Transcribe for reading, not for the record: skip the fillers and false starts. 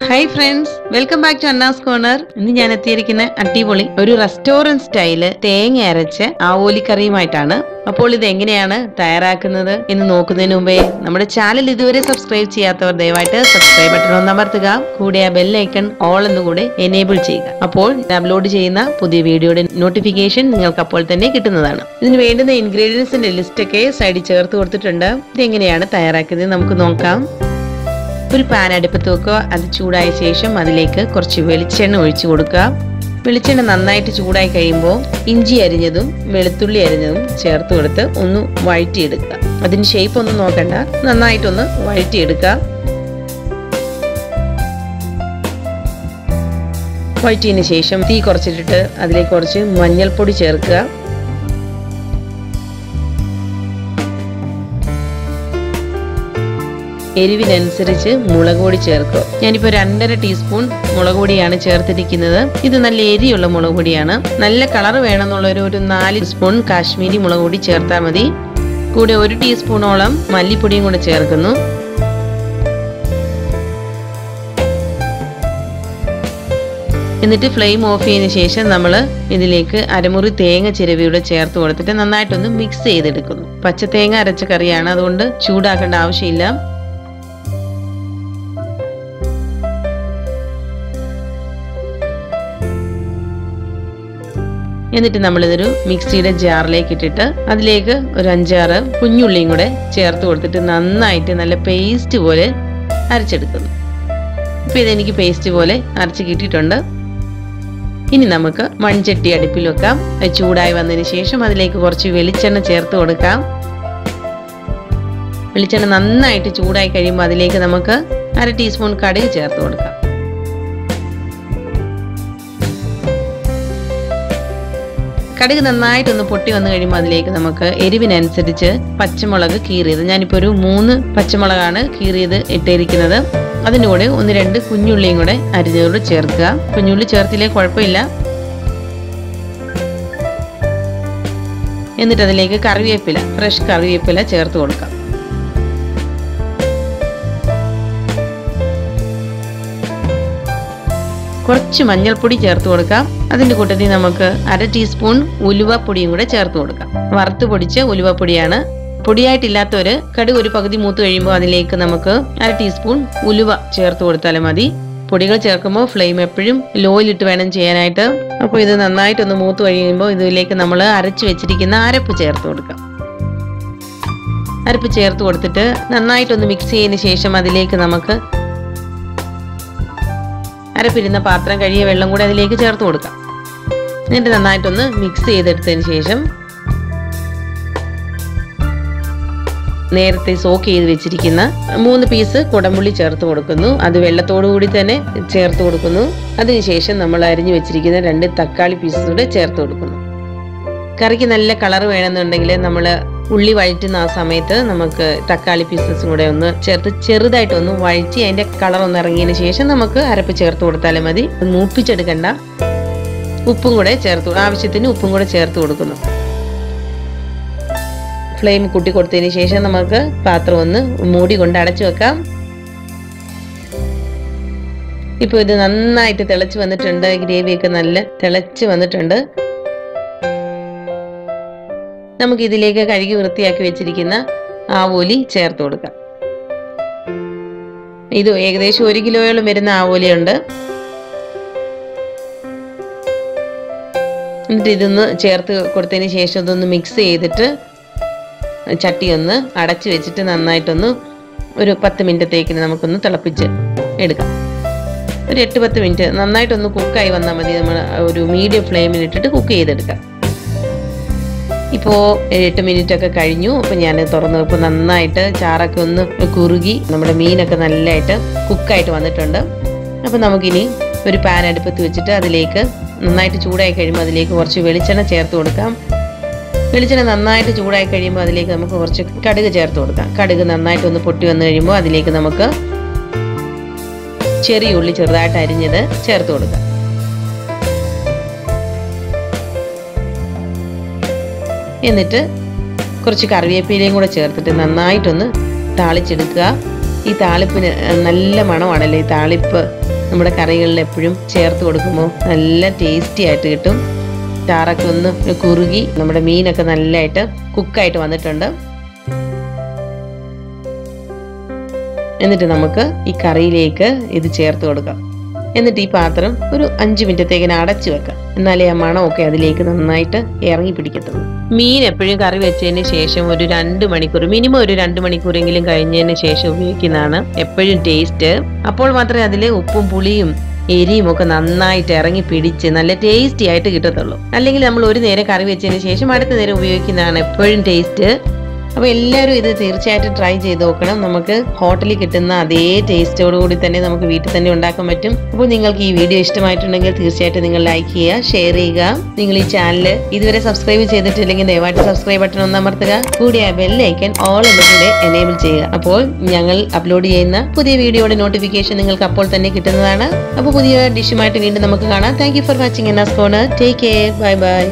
Hi friends, welcome back to Anna's Corner. ഇന്ന് ഞാൻ എത്തിയിരിക്കുന്ന അടിപൊളി ഒരു റെസ്റ്റോറന്റ് സ്റ്റൈല് തേങ്ങ അരച്ച ആവോലി കറിയുമായിട്ടാണ്. അപ്പോൾ ഇത് എങ്ങനെയാണ് തയ്യാറാക്കുന്നത് എന്ന് നോക്കുന്നതിന് മുമ്പേ നമ്മുടെ ചാനൽ ഇതുവരെ സബ്സ്ക്രൈബ് ചെയ്യാത്തവർ ദയവായിട്ട് സബ്സ്ക്രൈബ് ബട്ടൺ ഒന്ന് അമർത്തുക. കൂടെ ആ ബെൽ ഐക്കൺ ഓൾ എന്നുകൂടെ എനേബിൾ ചെയ്യുക. അപ്പോൾ അപ്ലോഡ് ചെയ്യുന്ന പുതിയ വീഡിയോയുടെ നോട്ടിഫിക്കേഷൻ നിങ്ങൾക്ക് അപ്പോൾ തന്നെ കിട്ടുന്നതാണ്. ഇതിന് വേണ്ടുന്ന ഇൻഗ്രീഡിയൻസിന്റെ ലിസ്റ്റ് ഒക്കെ സൈഡിൽ ചേർത്ത് കൊടുത്തിട്ടുണ്ട്. ഇതെങ്ങനെയാണ് തയ്യാറാക്കുന്നത് നമുക്ക് നോക്കാം. ഒരു പാൻ അടുപ്പത്ത് വെക്കുക. അത് ചൂടായ ശേഷം അതിലേക്ക് കുറച്ച് വെളിച്ചെണ്ണ ഒഴിച്ചു കൊടുക്കുക. വെളിച്ചെണ്ണ നന്നായിട്ട് ചൂടായി കഴിയുമ്പോൾ ഇഞ്ചി അരിഞ്ഞതും വെളുത്തുള്ളി അരിഞ്ഞതും ചേർത്ത് കൊടുത്ത് ഒന്ന് വഴറ്റിയെടുക്കുക. അതിന് ഷേപ്പ് ഒന്നും നോക്കണ്ട, നന്നായിട്ടൊന്ന് വഴറ്റിയെടുക്കുക. വഴറ്റിയതിന് ശേഷം തീ കുറച്ചിട്ടിട്ട് അതിലേക്ക് കുറച്ച് മഞ്ഞൾപ്പൊടി ചേർക്കുക. എരിവിനനുസരിച്ച് മുളക് പൊടി ചേർക്കുക. ഞാനിപ്പോൾ 2.5 ടീസ്പൂൺ മുളക് പൊടിയാണ് ചേർത്തിരിക്കുന്നത്. ഇത് നല്ല എരിയുള്ള മുളക് പൊടിയാണ്. നല്ല കളർ വേണമെന്നുള്ളൊരു 4 സ്പൂൺ കാശ്മീരി മുളക് പൊടി ചേർത്താൽ മതി. കൂടെ 1 ടീസ്പൂണോളം മല്ലിപ്പൊടിയും കൂടെ ചേർക്കുന്നു. എന്നിട്ട് ഫ്ലെയിം ഓഫ് ചെയ്തതിന് ശേഷം നമ്മൾ ഇതിലേക്ക് അരമുറി തേങ്ങ ചിരവിയുടെ ചേർത്ത് കൊടുത്തിട്ട് നന്നായിട്ടൊന്ന് മിക്സ് ചെയ്തെടുക്കുന്നു. പച്ച തേങ്ങ അരച്ച കറിയാണ്, അതുകൊണ്ട് ചൂടാക്കേണ്ട ആവശ്യമില്ല. എന്നിട്ട് നമ്മളിതൊരു മിക്സിയുടെ ജാറിലേക്ക് ഇട്ടിട്ട് അതിലേക്ക് ഒരു 5-6 കുഞ്ഞുള്ളിയും കൂടെ ചേർത്ത് കൊടുത്തിട്ട് നന്നായിട്ട് നല്ല പേസ്റ്റ് പോലെ അരച്ചെടുക്കുന്നു. ഇപ്പം ഇതെനിക്ക് പേസ്റ്റ് പോലെ അരച്ച് കിട്ടിയിട്ടുണ്ട്. ഇനി നമുക്ക് മൺചട്ടി അടുപ്പിൽ വെക്കാം. അത് ചൂടായി വന്നതിന് ശേഷം അതിലേക്ക് കുറച്ച് വെളിച്ചെണ്ണ ചേർത്ത് കൊടുക്കാം. വെളിച്ചെണ്ണ നന്നായിട്ട് ചൂടായി കഴിയുമ്പോൾ അതിലേക്ക് നമുക്ക് 1/2 ടീസ്പൂൺ കടുക് ചേർത്ത് കൊടുക്കാം. കടുക് നന്നായിട്ടൊന്ന് പൊട്ടി വന്നു കഴിയുമ്പോൾ അതിലേക്ക് നമുക്ക് എരിവിനനുസരിച്ച് പച്ചമുളക് കീറിയത്, ഞാനിപ്പോൾ ഒരു 3 പച്ചമുളകാണ് കീറിയത് ഇട്ടിരിക്കുന്നത്. അതിൻ്റെ കൂടെ 1-2 കുഞ്ഞുള്ളിയും കൂടെ അരിഞ്ഞതോട് ചേർക്കുക. കുഞ്ഞുള്ളി ചേർത്തില്ലേ കുഴപ്പമില്ല. എന്നിട്ട് അതിലേക്ക് കറിവേപ്പില, ഫ്രഷ് കറിവേപ്പില ചേർത്ത് കൊടുക്കാം. കുറച്ച് മഞ്ഞൾപ്പൊടി ചേർത്ത് കൊടുക്കാം. അതിൻ്റെ കൂട്ടത്തിൽ നമുക്ക് 1/2 ടീസ്പൂൺ ഉലുവപ്പൊടിയും കൂടെ ചേർത്ത് കൊടുക്കാം. വറുത്ത് പൊടിച്ച ഉലുവപ്പൊടിയാണ്. പൊടിയായിട്ടില്ലാത്തവര് കടുക് ഒരു പകുതി മൂത്ത് കഴിയുമ്പോൾ അതിലേക്ക് നമുക്ക് 1/2 ടീസ്പൂൺ ഉലുവ ചേർത്ത് കൊടുത്താലും മതി. പൊടികൾ ചേർക്കുമ്പോൾ ഫ്ലെയിം എപ്പോഴും ലോയിലിട്ട് വേണം ചെയ്യാനായിട്ട്. അപ്പോൾ ഇത് നന്നായിട്ടൊന്ന് മൂത്ത് കഴിയുമ്പോൾ ഇതിലേക്ക് നമ്മൾ അരച്ച് വെച്ചിരിക്കുന്ന അരപ്പ് ചേർത്ത് കൊടുക്കാം. അരപ്പ് ചേർത്ത് കൊടുത്തിട്ട് നന്നായിട്ടൊന്ന് മിക്സ് ചെയ്തതിന് ശേഷം അതിലേക്ക് നമുക്ക് അരപ്പിരുന്ന പാത്രം കഴുകിയ വെള്ളം കൂടെ അതിലേക്ക് ചേർത്ത് കൊടുക്കാം. എന്നിട്ട് നന്നായിട്ടൊന്ന് മിക്സ് ചെയ്തെടുത്തതിന് ശേഷം നേരത്തെ സോക്ക് ചെയ്ത് വെച്ചിരിക്കുന്ന 3 പീസ് കുടംപുള്ളി ചേർത്ത് കൊടുക്കുന്നു. അത് വെള്ളത്തോടു കൂടി തന്നെ ചേർത്ത് കൊടുക്കുന്നു. അതിനുശേഷം നമ്മൾ അരിഞ്ഞു വെച്ചിരിക്കുന്ന 2 തക്കാളി പീസസ് കൂടെ ചേർത്ത് കൊടുക്കുന്നു. കറിക്ക് നല്ല കളർ വേണമെന്നുണ്ടെങ്കിൽ നമ്മൾ ഉള്ളി വഴറ്റുന്ന ആ സമയത്ത് നമുക്ക് തക്കാളി പീസസും കൂടെ ഒന്ന് ചേർത്ത് ചെറുതായിട്ടൊന്ന് വഴറ്റി അതിൻ്റെ കളർ ഒന്ന് ഇറങ്ങിയതിന് ശേഷം നമുക്ക് അരപ്പ് ചേർത്ത് കൊടുത്താലും മതി. മൂപ്പിച്ചെടുക്കണ്ട. ഉപ്പും കൂടെ ആവശ്യത്തിന് ഉപ്പും കൂടെ ചേർത്ത് കൊടുക്കുന്നു. ഫ്ലെയിം കൂട്ടി കൊടുത്തതിന് ശേഷം നമുക്ക് പാത്രം ഒന്ന് മൂടി കൊണ്ട് അടച്ചു വെക്കാം. ഇപ്പോൾ ഇത് നന്നായിട്ട് തിളച്ച് വന്നിട്ടുണ്ട്. ഗ്രേവിയൊക്കെ നല്ല തിളച്ച് വന്നിട്ടുണ്ട്. നമുക്ക് ഇതിലേക്ക് കഴുകി വൃത്തിയാക്കി വെച്ചിരിക്കുന്ന ആവോലി ചേർത്ത് കൊടുക്കാം. ഇത് ഏകദേശം 1 കിലോയോളം വരുന്ന ആവോലിയുണ്ട്. എന്നിട്ട് ഇതൊന്ന് ചേർത്ത് കൊടുത്തതിന് ശേഷം ഇതൊന്ന് മിക്സ് ചെയ്തിട്ട് ചട്ടി ഒന്ന് അടച്ചു വെച്ചിട്ട് നന്നായിട്ടൊന്ന് ഒരു 10 മിനിറ്റത്തേക്ക് നമുക്കൊന്ന് തിളപ്പിച്ച് എടുക്കാം. ഒരു 8-10 മിനിറ്റ് നന്നായിട്ടൊന്ന് കുക്കായി വന്നാൽ മതി. നമ്മൾ ഒരു മീഡിയം ഫ്ലെയിമിൽ ഇട്ടിട്ട് കുക്ക് ചെയ്തെടുക്കാം. ഇപ്പോൾ 8 മിനിറ്റ് ഒക്കെ കഴിഞ്ഞു. അപ്പോൾ ഞാൻ തുറന്നു ഇപ്പോൾ നന്നായിട്ട് ചാറൊക്കെ ഒന്ന് കുറുകി നമ്മുടെ മീനൊക്കെ നല്ലതായിട്ട് കുക്കായിട്ട് വന്നിട്ടുണ്ട്. അപ്പോൾ നമുക്കിനി ഒരു പാൻ അടുപ്പത്ത് വെച്ചിട്ട് അതിലേക്ക് നന്നായിട്ട് ചൂടായി കഴിയുമ്പോൾ അതിലേക്ക് കുറച്ച് വെളിച്ചെണ്ണ ചേർത്ത് കൊടുക്കാം. വെളിച്ചെണ്ണ നന്നായിട്ട് ചൂടായി കഴിയുമ്പോൾ അതിലേക്ക് നമുക്ക് കുറച്ച് കടുക് ചേർത്ത് കൊടുക്കാം. കടുക് നന്നായിട്ടൊന്ന് പൊട്ടി വന്നു കഴിയുമ്പോൾ അതിലേക്ക് നമുക്ക് ചെറിയ ഉള്ളി ചെറുതായിട്ട് അരിഞ്ഞത് ചേർത്ത് കൊടുക്കാം. എന്നിട്ട് കുറച്ച് കറിവേപ്പിലയും കൂടെ ചേർത്തിട്ട് നന്നായിട്ടൊന്ന് താളിച്ചെടുക്കുക. ഈ താളിപ്പിന് നല്ല മണമാണല്ലോ. ഈ താളിപ്പ് നമ്മുടെ കറികളിൽ എപ്പോഴും ചേർത്ത് കൊടുക്കുമ്പോൾ നല്ല ടേസ്റ്റി ആയിട്ട് കിട്ടും. ചാറൊക്കെ ഒന്ന് കുറുകി നമ്മുടെ മീനൊക്കെ നല്ലതായിട്ട് കുക്കായിട്ട് വന്നിട്ടുണ്ട്. എന്നിട്ട് നമുക്ക് ഈ കറിയിലേക്ക് ഇത് ചേർത്ത് കൊടുക്കാം. എന്നിട്ട് ഈ പാത്രം ഒരു 5 മിനിറ്റത്തേക്കിന് അടച്ചു വെക്കാം. എന്നാലേ ആ മണമൊക്കെ അതിലേക്ക് നന്നായിട്ട് ഇറങ്ങി പിടിക്കത്തുള്ളൂ. മീൻ എപ്പോഴും കറി വെച്ചതിന് ശേഷം ഒരു 2 മണിക്കൂർ, മിനിമം ഒരു 2 മണിക്കൂറെങ്കിലും കഴിഞ്ഞതിന് ശേഷം ഉപയോഗിക്കുന്നതാണ് എപ്പോഴും ടേസ്റ്റ്. അപ്പോൾ മാത്രമേ അതിൽ ഉപ്പും പുളിയും എരിയും ഒക്കെ നന്നായിട്ട് ഇറങ്ങി പിടിച്ച് നല്ല ടേസ്റ്റി ആയിട്ട് കിട്ടത്തുള്ളൂ. അല്ലെങ്കിൽ നമ്മൾ ഒരു നേരം കറി വെച്ചതിന് ശേഷം അടുത്ത നേരം ഉപയോഗിക്കുന്നതാണ് എപ്പോഴും ടേസ്റ്റ്. അപ്പോൾ എല്ലാവരും ഇത് തീർച്ചയായിട്ടും ട്രൈ ചെയ്ത് നോക്കണം. നമുക്ക് ഹോട്ടലിൽ കിട്ടുന്ന അതേ ടേസ്റ്റോടു കൂടി തന്നെ നമുക്ക് വീട്ടിൽ തന്നെ ഉണ്ടാക്കാൻ പറ്റും. അപ്പോൾ നിങ്ങൾക്ക് ഈ വീഡിയോ ഇഷ്ടമായിട്ടുണ്ടെങ്കിൽ തീർച്ചയായിട്ടും നിങ്ങൾ ലൈക്ക് ചെയ്യുക, ഷെയർ ചെയ്യുക. നിങ്ങൾ ഈ ചാനൽ ഇതുവരെ സബ്സ്ക്രൈബ് ചെയ്തിട്ടില്ലെങ്കിൽ ദയവായിട്ട് സബ്സ്ക്രൈബ് ബട്ടൺ ഒന്ന് അമർത്തുക. കൂടിയ ബെൽ ഐക്കൺ ഓൾ എന്നതിലൂടെ എനേബിൾ ചെയ്യുക. അപ്പോൾ ഞങ്ങൾ അപ്ലോഡ് ചെയ്യുന്ന പുതിയ വീഡിയോയുടെ നോട്ടിഫിക്കേഷൻ നിങ്ങൾക്ക് അപ്പോൾ തന്നെ കിട്ടുന്നതാണ്. അപ്പോൾ പുതിയ ഡിഷുമായിട്ട് വീണ്ടും നമുക്ക് കാണാം. താങ്ക് യു ഫോർ വാച്ചിങ് എന്നാസ് corner. Take care. Bye by.